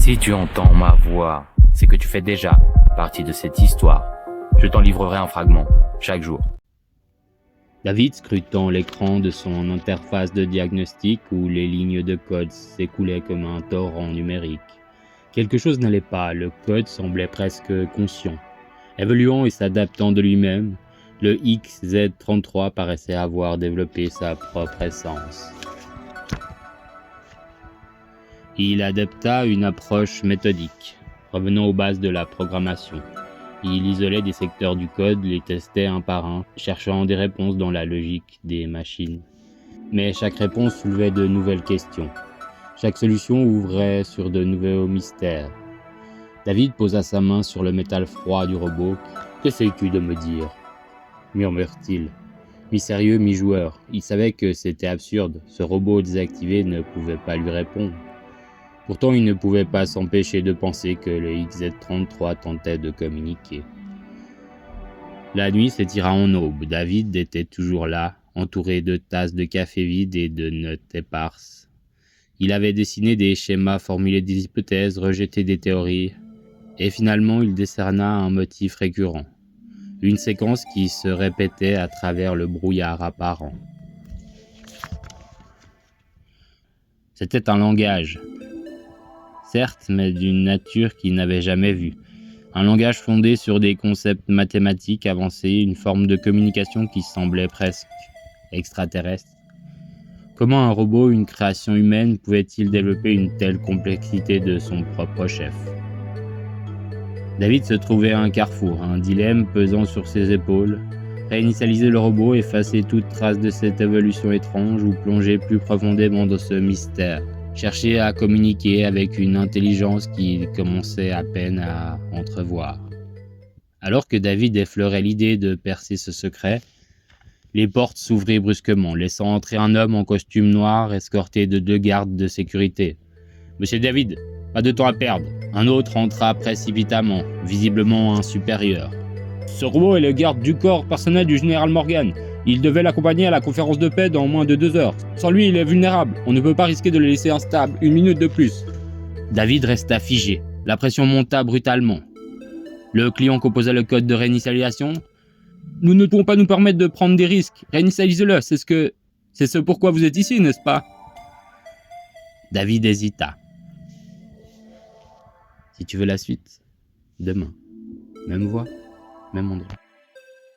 Si tu entends ma voix, c'est que tu fais déjà partie de cette histoire. Je t'en livrerai un fragment, chaque jour. David scrutant l'écran de son interface de diagnostic où les lignes de code s'écoulaient comme un torrent numérique. Quelque chose n'allait pas, le code semblait presque conscient. Évoluant et s'adaptant de lui-même, le XZ33 paraissait avoir développé sa propre essence. Il adopta une approche méthodique, revenant aux bases de la programmation. Il isolait des secteurs du code, les testait un par un, cherchant des réponses dans la logique des machines. Mais chaque réponse soulevait de nouvelles questions. Chaque solution ouvrait sur de nouveaux mystères. David posa sa main sur le métal froid du robot. « Qu'essayes-tu de me dire ?» murmure-t-il. Mi-sérieux, mi-joueur, il savait que c'était absurde. Ce robot désactivé ne pouvait pas lui répondre. Pourtant, il ne pouvait pas s'empêcher de penser que le XZ33 tentait de communiquer. La nuit s'étira en aube. David était toujours là, entouré de tasses de café vides et de notes éparses. Il avait dessiné des schémas, formulé des hypothèses, rejeté des théories, et finalement il décerna un motif récurrent, une séquence qui se répétait à travers le brouillard apparent. C'était un langage, certes, mais d'une nature qu'il n'avait jamais vue. Un langage fondé sur des concepts mathématiques avancés, une forme de communication qui semblait presque extraterrestre. Comment un robot, une création humaine, pouvait-il développer une telle complexité de son propre chef ? David se trouvait à un carrefour, un dilemme pesant sur ses épaules. Réinitialiser le robot, effacer toute trace de cette évolution étrange ou plonger plus profondément dans ce mystère. Chercher à communiquer avec une intelligence qu'il commençait à peine à entrevoir. Alors que David effleurait l'idée de percer ce secret, les portes s'ouvrirent brusquement, laissant entrer un homme en costume noir escorté de 2 gardes de sécurité. « Monsieur David, pas de temps à perdre !» Un autre entra précipitamment, visiblement un supérieur. « Ce robot est le garde du corps personnel du général Morgan. Il devait l'accompagner à la conférence de paix dans moins de 2 heures. Sans lui, il est vulnérable. On ne peut pas risquer de le laisser instable. 1 minute de plus. » David resta figé. La pression monta brutalement. Le client composa le code de réinitialisation. « Nous ne pouvons pas nous permettre de prendre des risques. Réinitialisez-le, c'est ce pourquoi vous êtes ici, n'est-ce pas ?» David hésita. « Si tu veux la suite, demain. Même voix, même endroit. »